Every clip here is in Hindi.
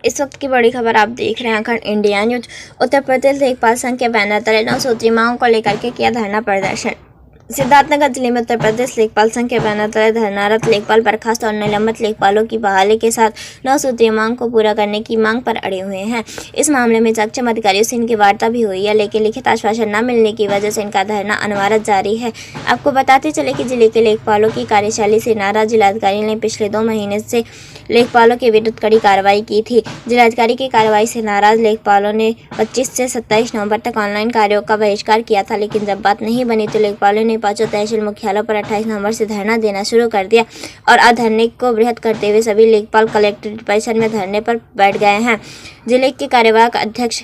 इस वक्त की बड़ी खबर आप देख रहे हैं अखंड इंडिया न्यूज। उत्तर प्रदेश लेखपाल संघ के बैनर तले 9 सूत्री मांगों को लेकर के किया धरना प्रदर्शन। सिद्धार्थनगर जिले में उत्तर प्रदेश लेखपाल संघ के बैनर तले धरनारत लेखपाल बर्खास्त और निलंबित लेखपालों की बहाली के साथ 9 सूत्रीय मांग को पूरा करने की मांग पर अड़े हुए हैं। इस मामले में सक्षम अधिकारियों से इनकी वार्ता भी हुई है, लेकिन लिखित आश्वासन न मिलने की वजह से इनका धरना अनवरत जारी है। आपको बताते चले कि जिले के लेखपालों की कार्यशैली से नाराज जिलाधिकारी ने पिछले 2 महीने से लेखपालों के विरुद्ध कड़ी कार्रवाई की थी। जिलाधिकारी की कार्रवाई से नाराज लेखपालों ने 25 से 27 नवंबर तक ऑनलाइन कार्यों का बहिष्कार किया था, लेकिन जब बात नहीं बनी तो लेखपालों ने 5 तहसील मुख्यालयों पर 28 नवंबर से धरना देना शुरू कर दिया और आज धरने को बृहद करते हुए सभी लेखपाल कलेक्ट्रेट परिसर में धरने पर बैठ गए हैं। जिले के कार्यवाहक अध्यक्ष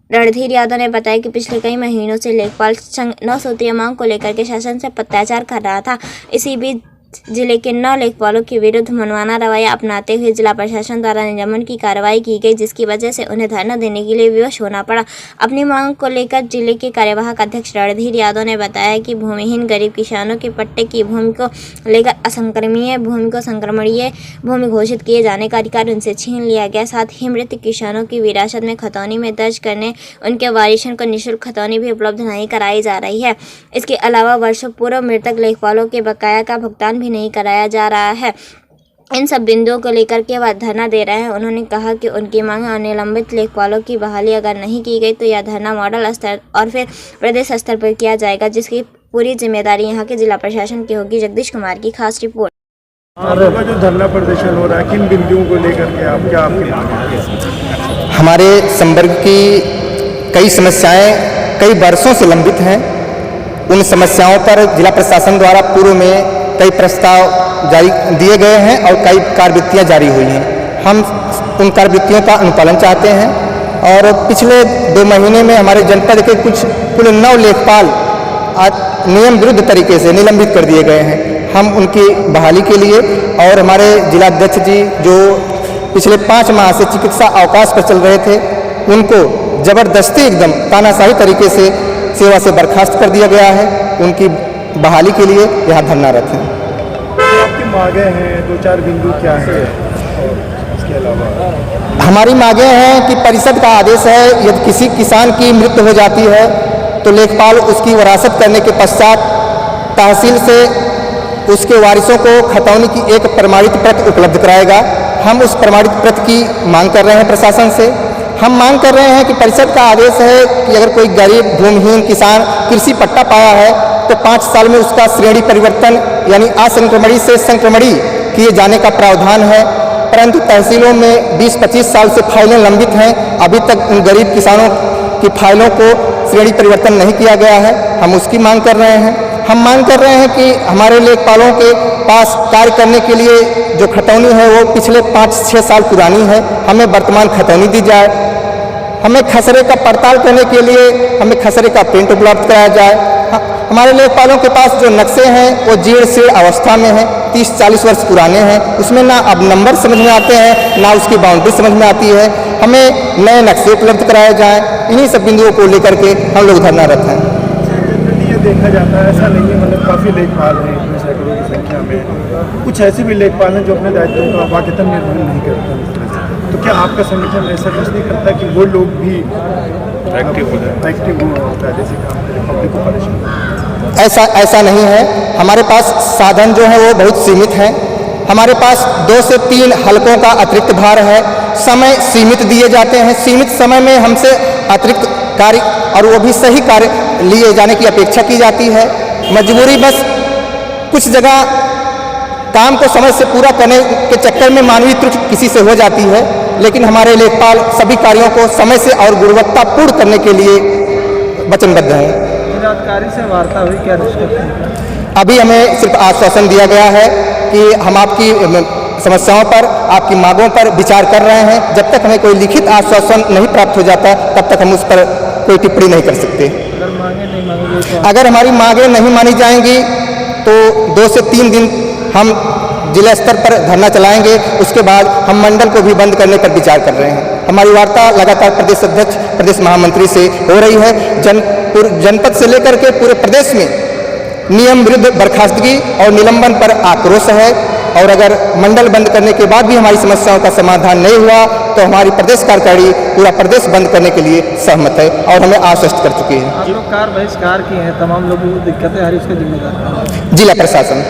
रणधीर यादव ने बताया कि पिछले कई महीनों से लेखपाल संघ 9 सूत्रीय मांग को लेकर के शासन से अत्याचार कर रहा था। इसी बीच जिले के 9 लेखपालों के विरुद्ध मनमाना रवैया अपनाते हुए जिला प्रशासन द्वारा निलंबन की कार्रवाई की गई, जिसकी वजह से उन्हें धरना देने के लिए विवश होना पड़ा। अपनी मांग को लेकर जिले के कार्यवाहक अध्यक्ष रणधीर यादव ने बताया कि भूमिहीन गरीब किसानों के पट्टे की भूमि को लेकर असंक्रमणीय भूमि को संक्रमणीय भूमि घोषित किए जाने का अधिकार उनसे छीन लिया गया। साथ ही मृत किसानों की विरासत में खतौनी में दर्ज करने उनके वारिसों को निःशुल्क खतौनी भी उपलब्ध नहीं कराई जा रही है। इसके अलावा वर्षों पूर्व मृतक लेखपालों के बकाया का भुगतान नहीं कराया जा रहा है। इन सब बिंदुओं को लेकर के वह धरना दे रहे हैं। उन्होंने कहा कि उनकी मांग और निलंबित लेखपालों की बहाली अगर नहीं की गई तो यह धरना मॉडल स्तर और फिर प्रदेश स्तर पर किया जाएगा, जिसकी पूरी जिम्मेदारी यहाँ के जिला प्रशासन की होगी। जगदीश कुमार की खास रिपोर्ट। आपका जो धरना प्रदर्शन हो रहा है, किन बिंदुओं को लेकर के आपकी मांग? हमारे संवर्ग की कई समस्याएं कई वर्षों से लंबित हैं। उन समस्याओं पर जिला प्रशासन द्वारा पूर्व में कई प्रस्ताव जारी दिए गए हैं और कई कार्यवृत्तियाँ जारी हुई हैं। हम उन कार्यवृत्तियों का अनुपालन चाहते हैं और पिछले 2 महीने में हमारे जनपद के कुल 9 लेखपाल नियम विरुद्ध तरीके से निलंबित कर दिए गए हैं। हम उनकी बहाली के लिए और हमारे जिलाध्यक्ष जी जो पिछले 5 माह से चिकित्सा अवकाश पर चल रहे थे, उनको जबरदस्ती एकदम तानाशाही तरीके से सेवा से बर्खास्त कर दिया गया है। उनकी बहाली के लिए यहाँ धरनारत हैं। तो आपकी मांगें हैं, 2-4 बिंदु क्या है? इसके अलावा हमारी मांगें हैं कि परिषद का आदेश है, यदि किसी किसान की मृत्यु हो जाती है तो लेखपाल उसकी वरासत करने के पश्चात तहसील से उसके वारिसों को खतौनी की एक प्रमाणित प्रत उपलब्ध कराएगा। हम उस प्रमाणित प्रत की मांग कर रहे हैं प्रशासन से। हम मांग कर रहे हैं कि परिषद का आदेश है कि अगर कोई गरीब भूमिहीन किसान कृषि पट्टा पाया है तो 5 साल में उसका श्रेणी परिवर्तन यानी असंक्रमणी से संक्रमणी किए जाने का प्रावधान है। परंतु तहसीलों में 20-25 साल से फाइलें लंबित हैं, अभी तक उन गरीब किसानों की फाइलों को श्रेणी परिवर्तन नहीं किया गया है। हम उसकी मांग कर रहे हैं। हम मांग कर रहे हैं कि हमारे लेखपालों के पास कार्य करने के लिए जो खतौनी है वो पिछले 5-6 साल पुरानी है, हमें वर्तमान खतौनी दी जाए। हमें खसरे का पड़ताल करने के लिए हमें खसरे का प्रिंट उपलब्ध कराया जाए। हमारे लेखपालों के पास जो नक्शे हैं वो जीर्ण शीर्ण अवस्था में हैं, 30-40 वर्ष पुराने हैं। उसमें ना अब नंबर समझ में आते हैं, ना उसकी बाउंड्री समझ में आती है। हमें नए नक्शे उपलब्ध कराए जाएँ। इन्हीं सब बिंदुओं को लेकर के हम लोग धरनारत हैं। ये देखा जाता है, ऐसा नहीं है, मतलब काफ़ी लेखपाल हैं, इतने सैकड़ों की संख्या में। कुछ ऐसे भी लेखपाल हैं जो अपने दायित्वों का वाक़ईतन निर्वहन नहीं करते। तो क्या आपका संगठन ऐसा कुछ नहीं करता कि वो लोग भी एक्टिव हो जाए, जैसे काम करें, पब्लिक को परेशान? ऐसा नहीं है। हमारे पास साधन जो है वो बहुत सीमित हैं। हमारे पास 2 से 3 हलकों का अतिरिक्त भार है। समय सीमित दिए जाते हैं। सीमित समय में हमसे अतिरिक्त कार्य और वो भी सही कार्य लिए जाने की अपेक्षा की जाती है। मजबूरी बस कुछ जगह काम को समय से पूरा करने के चक्कर में मानवीय त्रुटि किसी से हो जाती है, लेकिन हमारे लेखपाल सभी कार्यों को समय से और गुणवत्तापूर्ण करने के लिए वचनबद्ध हैं। जिलाधिकारी से वार्ता हुई, क्या निष्कर्ष? अभी हमें सिर्फ आश्वासन दिया गया है कि हम आपकी समस्याओं पर, आपकी मांगों पर विचार कर रहे हैं। जब तक हमें कोई लिखित आश्वासन नहीं प्राप्त हो जाता तब तक हम उस पर कोई टिप्पणी नहीं कर सकते। अगर हमारी मांगें नहीं मानी जाएंगी तो 2 से 3 दिन हम जिला स्तर पर धरना चलाएंगे। उसके बाद हम मंडल को भी बंद करने पर विचार कर रहे हैं। हमारी वार्ता लगातार प्रदेश अध्यक्ष, प्रदेश महामंत्री से हो रही है। जनपद से लेकर के पूरे प्रदेश में नियम विरुद्ध बर्खास्तगी और निलंबन पर आक्रोश है। और अगर मंडल बंद करने के बाद भी हमारी समस्याओं का समाधान नहीं हुआ तो हमारी प्रदेश कार्यकारिणी पूरा प्रदेश बंद करने के लिए सहमत है और हमें आश्वस्त कर चुकी है। आप लोग कार बहिष्कार किए हैं, तमाम लोगों को दिक्कतें आ रही, उसका जिम्मेदार जिला प्रशासन।